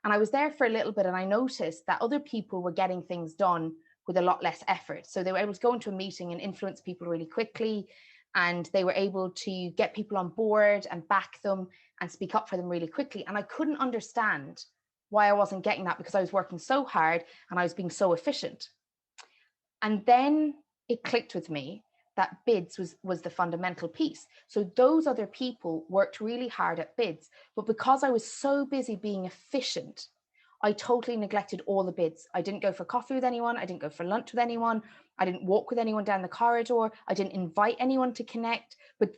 And I was there for a little bit, and I noticed that other people were getting things done with a lot less effort. So they were able to go into a meeting and influence people really quickly. And they were able to get people on board and back them and speak up for them really quickly. And I couldn't understand why I wasn't getting that, because I was working so hard and I was being so efficient. And then it clicked with me that bids was the fundamental piece. So those other people worked really hard at bids, but because I was so busy being efficient, I totally neglected all the bids. I didn't go for coffee with anyone. I didn't go for lunch with anyone. I didn't walk with anyone down the corridor. I didn't invite anyone to connect, but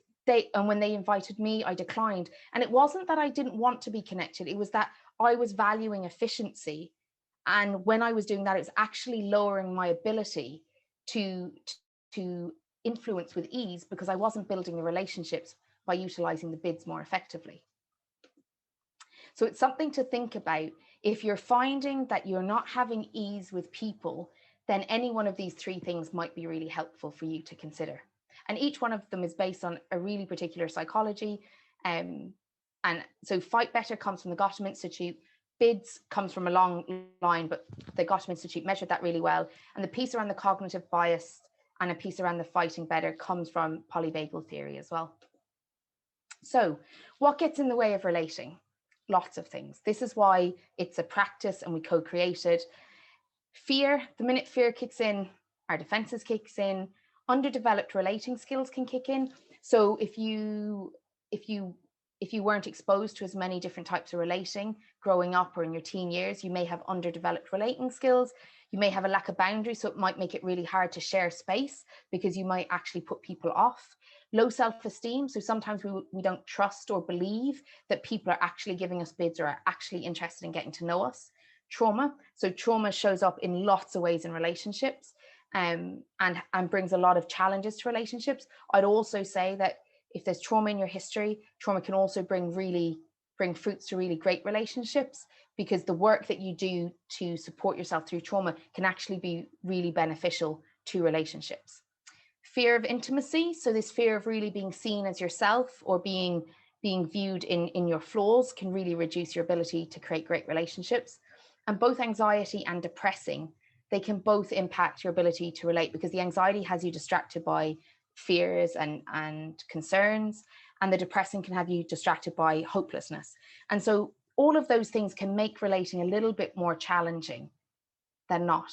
when they invited me, I declined. And it wasn't that I didn't want to be connected. It was that I was valuing efficiency. And when I was doing that, it was actually lowering my ability to influence with ease, because I wasn't building the relationships by utilizing the bids more effectively. So it's something to think about. If you're finding that you're not having ease with people, then any one of these 3 things might be really helpful for you to consider. And each one of them is based on a really particular psychology. And so Fight Better comes from the Gotham Institute. Bids comes from a long line, but the Gotham Institute measured that really well. And the piece around the cognitive bias and a piece around the fighting better comes from polyvagal theory as well. So what gets in the way of relating? Lots of things. This is why it's a practice and we co-created. Fear, the minute fear kicks in, our defenses kicks in. Underdeveloped relating skills can kick in. So if you weren't exposed to as many different types of relating growing up or in your teen years, you may have underdeveloped relating skills. You may have a lack of boundaries, so it might make it really hard to share space because you might actually put people off. Low self-esteem, so sometimes we don't trust or believe that people are actually giving us bids or are actually interested in getting to know us. Trauma, so trauma shows up in lots of ways in relationships, and brings a lot of challenges to relationships. I'd also say that if there's trauma in your history, trauma can also bring really bring fruits to really great relationships, because the work that you do to support yourself through trauma can actually be really beneficial to relationships. Fear of intimacy, so this fear of really being seen as yourself or being viewed in your flaws, can really reduce your ability to create great relationships. And both anxiety and depressing, they can both impact your ability to relate, because the anxiety has you distracted by fears and concerns, and the depressing can have you distracted by hopelessness. And so all of those things can make relating a little bit more challenging than not.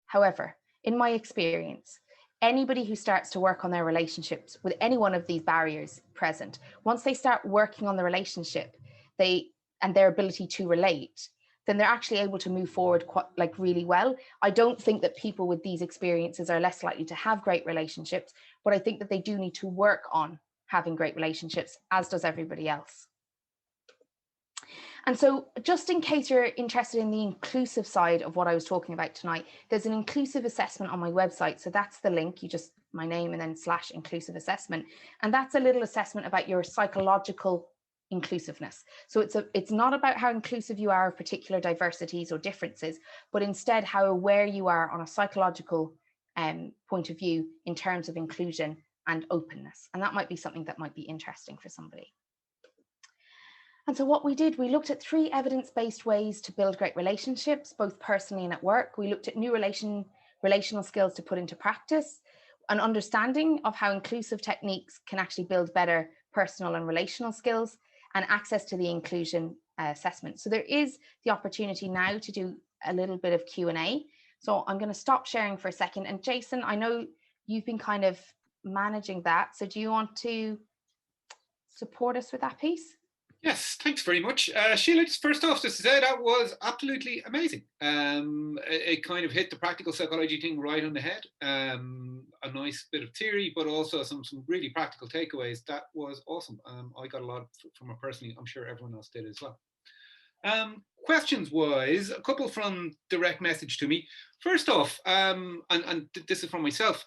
However, in my experience, anybody who starts to work on their relationships with any one of these barriers present, once they start working on the relationship, and their ability to relate, then they're actually able to move forward really well. I don't think that people with these experiences are less likely to have great relationships, but I think that they do need to work on having great relationships, as does everybody else. And so, just in case you're interested in the inclusive side of what I was talking about tonight, there's an inclusive assessment on my website. So that's the link, you just, my name and then /inclusive assessment. And that's a little assessment about your psychological inclusiveness. So it's not about how inclusive you are of particular diversities or differences, but instead how aware you are on a psychological point of view in terms of inclusion and openness. And that might be something that might be interesting for somebody. And so what we did, we looked at 3 evidence-based ways to build great relationships, both personally and at work. We looked at new relational skills to put into practice, an understanding of how inclusive techniques can actually build better personal and relational skills, and access to the inclusion assessment. So there is the opportunity now to do a little bit of Q&A. So I'm going to stop sharing for a second. And Jayson, I know you've been kind of managing that. So do you want to support us with that piece? Yes, thanks very much. Sheila, just first off, just to say that was absolutely amazing. It kind of hit the practical psychology thing right on the head. A nice bit of theory, but also some really practical takeaways. That was awesome. I got a lot from it personally. I'm sure everyone else did as well. Questions wise, a couple from direct message to me. First off, and this is from myself,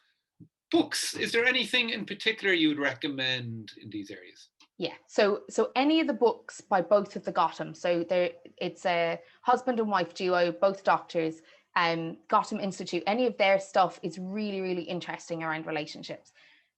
books. Is there anything in particular you would recommend in these areas? Yeah, so any of the books by both of the Gotham, so it's a husband and wife duo, both doctors, Gotham Institute, any of their stuff is really, really interesting around relationships.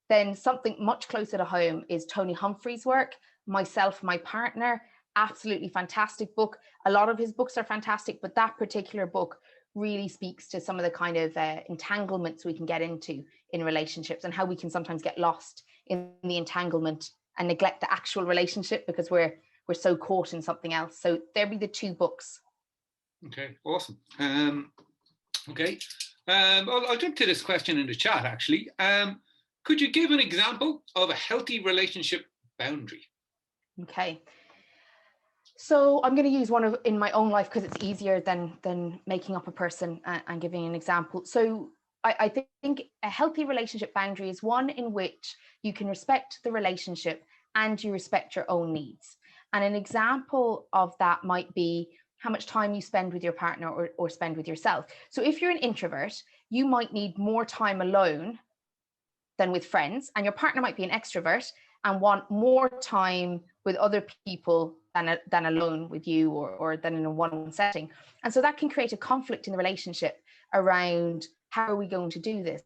Then something much closer to home is Tony Humphrey's work, Myself, My Partner, absolutely fantastic book. A lot of his books are fantastic, but that particular book really speaks to some of the kind of entanglements we can get into in relationships, and how we can sometimes get lost in the entanglement and neglect the actual relationship because we're so caught in something else. So there'd be the 2 books. Okay, awesome. Okay, I'll jump to this question in the chat actually. Could you give an example of a healthy relationship boundary? Okay. So I'm going to use one in my own life because it's easier than making up a person and giving an example. So I think a healthy relationship boundary is one in which you can respect the relationship and you respect your own needs. And an example of that might be how much time you spend with your partner or spend with yourself. So if you're an introvert, you might need more time alone than with friends, and your partner might be an extrovert and want more time with other people than alone with you or than in a one-on-one setting. And so that can create a conflict in the relationship around how are we going to do this.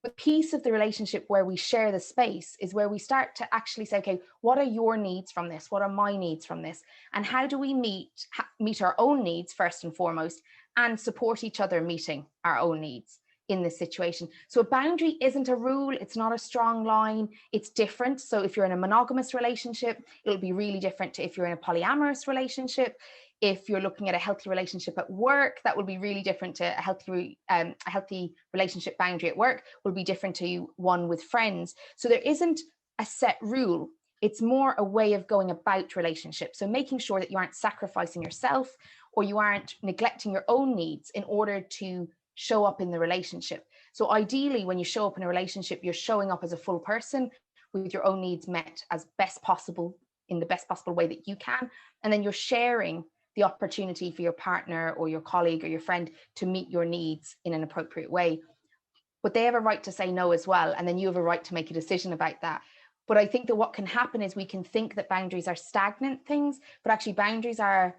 The piece of the relationship where we share the space is where we start to actually say, okay, what are your needs from this? What are my needs from this? And how do we meet our own needs first and foremost, and support each other meeting our own needs in this situation? So a boundary isn't a rule. It's not a strong line. It's different. So if you're in a monogamous relationship, it'll be really different to if you're in a polyamorous relationship. If you're looking at a healthy relationship at work, that will be really different to a healthy relationship boundary at work will be different to one with friends. So there isn't a set rule. It's more a way of going about relationships. So making sure that you aren't sacrificing yourself or you aren't neglecting your own needs in order to show up in the relationship. So ideally, when you show up in a relationship, you're showing up as a full person with your own needs met as best possible in the best possible way that you can. And then you're sharing the opportunity for your partner or your colleague or your friend to meet your needs in an appropriate way. But they have a right to say no as well. And then you have a right to make a decision about that. But I think that what can happen is we can think that boundaries are stagnant things, but actually boundaries are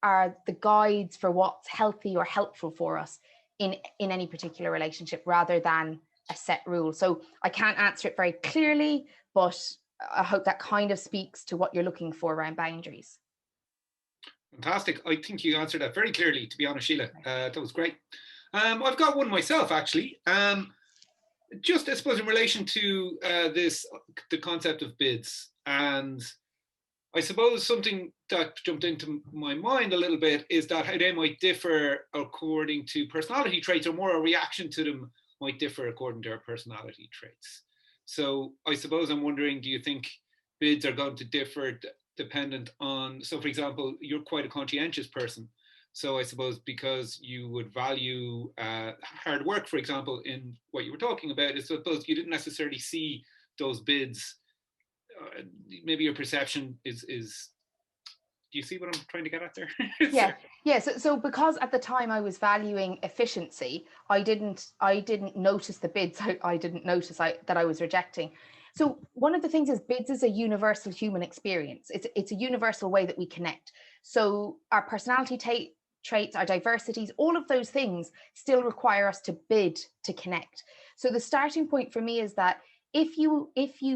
the guides for what's healthy or helpful for us in any particular relationship, rather than a set rule. So I can't answer it very clearly, but I hope that kind of speaks to what you're looking for around boundaries. Fantastic. I think you answered that very clearly, to be honest, Sheila. That was great. I've got one myself, actually. Just, I suppose, in relation to the concept of bids. And I suppose something that jumped into my mind a little bit is that how they might differ according to personality traits, or more a reaction to them might differ according to our personality traits. So I suppose I'm wondering, do you think bids are going to differ dependent on, so for example, you're quite a conscientious person. So I suppose because you would value hard work, for example, in what you were talking about, I suppose you didn't necessarily see those bids. Maybe your perception is. Do you see what I'm trying to get at there? Yeah. So because at the time I was valuing efficiency, I didn't notice the bids. I didn't notice that I was rejecting. So one of the things is bids is a universal human experience. It's a universal way that we connect. So our personality traits, our diversities, all of those things still require us to bid to connect. So the starting point for me is that if you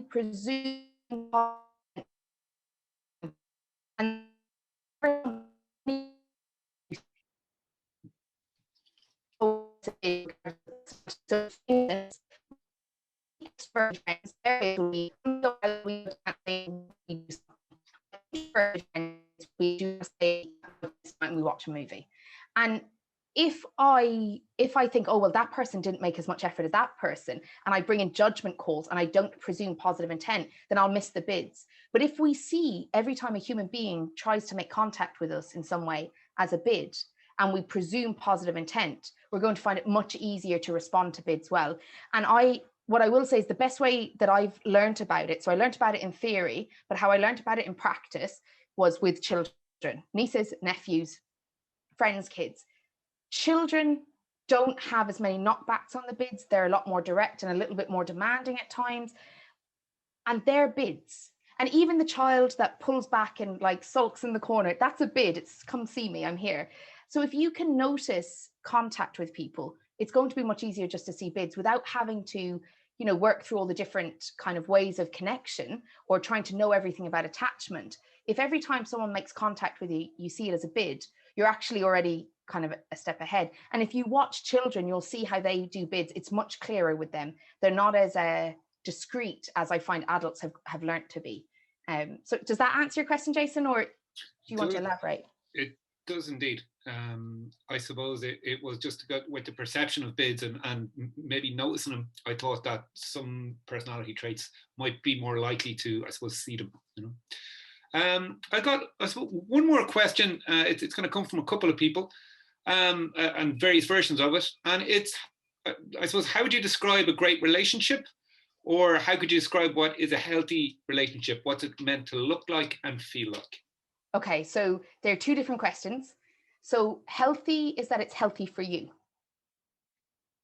presume and we watch a movie. And if I think, oh well, that person didn't make as much effort as that person, and I bring in judgment calls and I don't presume positive intent, then I'll miss the bids. But if we see every time a human being tries to make contact with us in some way as a bid, and we presume positive intent, we're going to find it much easier to respond to bids well. And what I will say is the best way that I've learned about it, so I learned about it in theory, but how I learned about it in practice was with children, nieces, nephews, friends, kids. Children don't have as many knockbacks on the bids. They're a lot more direct and a little bit more demanding at times. And they're bids. And even the child that pulls back and like sulks in the corner, that's a bid. It's come see me, I'm here. So if you can notice contact with people, it's going to be much easier just to see bids without having to, work through all the different kind of ways of connection or trying to know everything about attachment. If every time someone makes contact with you, you see it as a bid, you're actually already kind of a step ahead. And if you watch children, you'll see how they do bids. It's much clearer with them. They're not as discreet as I find adults have learned to be. So does that answer your question, Jayson, or do you want to elaborate? It does indeed. I suppose it was just to go with the perception of bids and maybe noticing them. I thought that some personality traits might be more likely to, I suppose, see them. I got, I suppose, one more question. It's going to come from a couple of people, and various versions of it. And it's, I suppose, how would you describe a great relationship? Or how could you describe what is a healthy relationship? What's it meant to look like and feel like? Okay, so there are two different questions. So healthy is that it's healthy for you.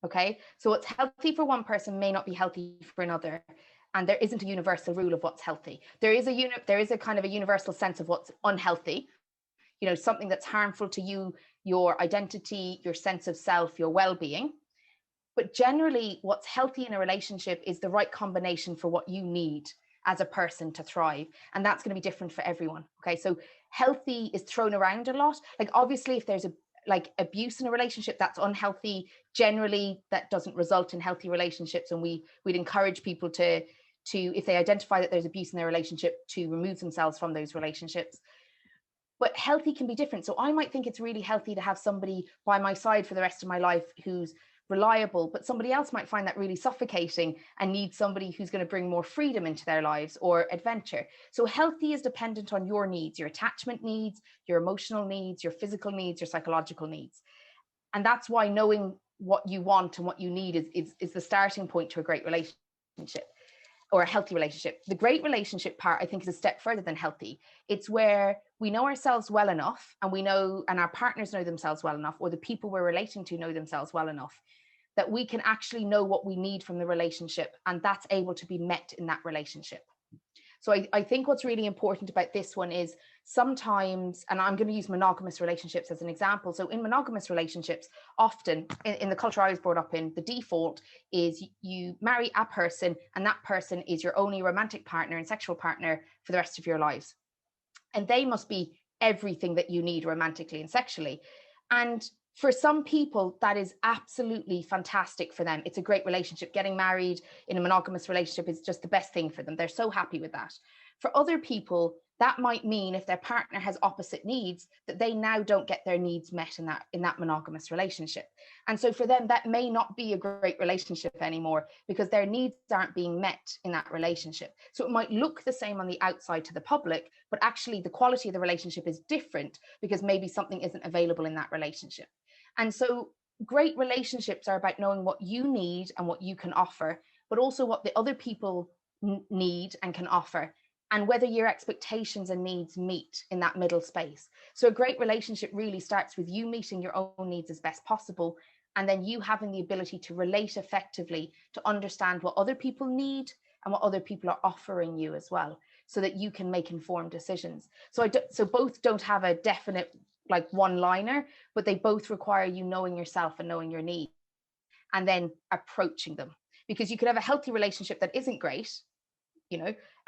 Okay, so what's healthy for one person may not be healthy for another. And there isn't a universal rule of what's healthy. There is a kind of a universal sense of what's unhealthy, something that's harmful to you, your identity, your sense of self, your well-being. But generally, what's healthy in a relationship is the right combination for what you need as a person to thrive. And that's going to be different for everyone. Okay, so healthy is thrown around a lot. Like, obviously, if there's abuse in a relationship, that's unhealthy. Generally, that doesn't result in healthy relationships. And we'd encourage people to, if they identify that there's abuse in their relationship, to remove themselves from those relationships. But healthy can be different. So I might think it's really healthy to have somebody by my side for the rest of my life who's reliable, but somebody else might find that really suffocating and need somebody who's going to bring more freedom into their lives or adventure. So healthy is dependent on your needs, your attachment needs, your emotional needs, your physical needs, your psychological needs. And that's why knowing what you want and what you need is the starting point to a great relationship or a healthy relationship. The great relationship part, I think, is a step further than healthy. It's where we know ourselves well enough, and our partners know themselves well enough, or the people we're relating to know themselves well enough, that we can actually know what we need from the relationship, and that's able to be met in that relationship. So I think what's really important about this one is sometimes, and I'm going to use monogamous relationships as an example. So in monogamous relationships, often in the culture I was brought up in, the default is you marry a person and that person is your only romantic partner and sexual partner for the rest of your lives. And they must be everything that you need romantically and sexually. And for some people, that is absolutely fantastic for them. It's a great relationship. Getting married in a monogamous relationship is just the best thing for them. They're so happy with that. For other people, that might mean if their partner has opposite needs, that they now don't get their needs met in that monogamous relationship. And so for them, that may not be a great relationship anymore because their needs aren't being met in that relationship. So it might look the same on the outside to the public, but actually the quality of the relationship is different because maybe something isn't available in that relationship. And so great relationships are about knowing what you need and what you can offer, but also what the other people need and can offer, and whether your expectations and needs meet in that middle space. So a great relationship really starts with you meeting your own needs as best possible, and then you having the ability to relate effectively, to understand what other people need and what other people are offering you as well, so that you can make informed decisions. So both don't have a definite like one-liner, but they both require you knowing yourself and knowing your needs and then approaching them. Because you could have a healthy relationship that isn't great,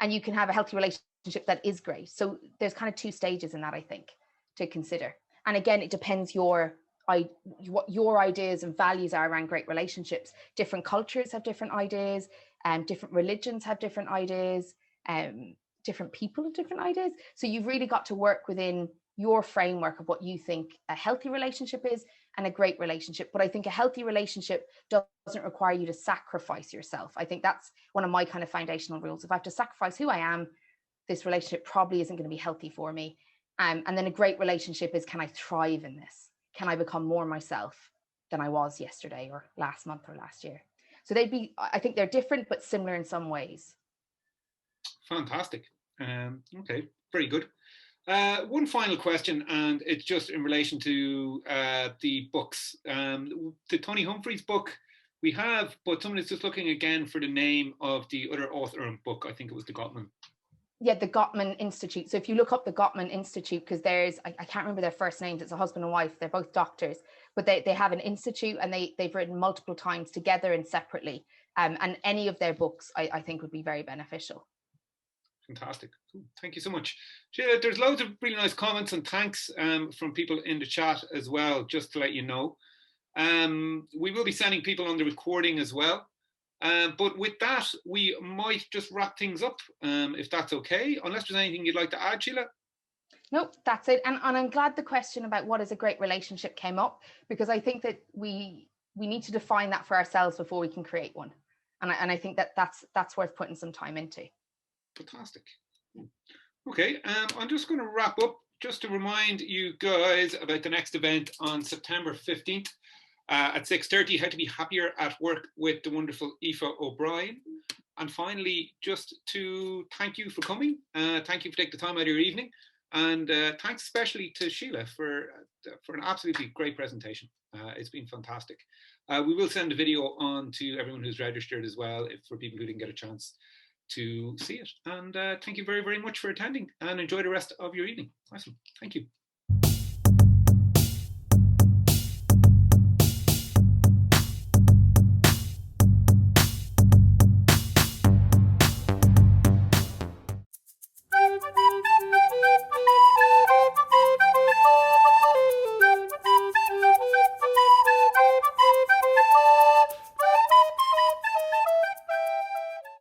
and you can have a healthy relationship that is great. So there's kind of two stages in that, I think, to consider. And again, it depends what your ideas and values are around great relationships. Different cultures have different ideas, different religions have different ideas, different people have different ideas. So you've really got to work within your framework of what you think a healthy relationship is and a great relationship. But I think a healthy relationship doesn't require you to sacrifice yourself. I think that's one of my kind of foundational rules. If I have to sacrifice who I am, this relationship probably isn't going to be healthy for me. And then a great relationship is, can I thrive in this? Can I become more myself than I was yesterday or last month or last year? So I think they're different, but similar in some ways. Fantastic. Okay, very good. One final question, and it's just in relation to the books. The Tony Humphreys book we have, but someone is just looking again for the name of the other author and book. I think it was the Gottman. Yeah, the Gottman Institute. So if you look up the Gottman Institute, because there's, I can't remember their first names, it's a husband and wife, they're both doctors, but they have an institute and they've written multiple times together and separately. And any of their books, I think, would be very beneficial. Fantastic. Cool. Thank you so much. Sheila, there's loads of really nice comments and thanks from people in the chat as well, just to let you know. We will be sending people on the recording as well. But with that, we might just wrap things up, if that's okay, unless there's anything you'd like to add, Sheila. Nope, that's it. And I'm glad the question about what is a great relationship came up, because I think that we need to define that for ourselves before we can create one. And I think that's worth putting some time into. Fantastic. Okay, I'm just going to wrap up just to remind you guys about the next event on September 15th at 6:30, How to Be Happier at Work with the wonderful Aoife O'Brien. And finally, just to thank you for coming. Thank you for taking the time out of your evening. And thanks especially to Sheila for an absolutely great presentation. It's been fantastic. We will send the video on to everyone who's registered as well, for people who didn't get a chance to see it. And thank you very, very much for attending, and enjoy the rest of your evening. Awesome. Thank you.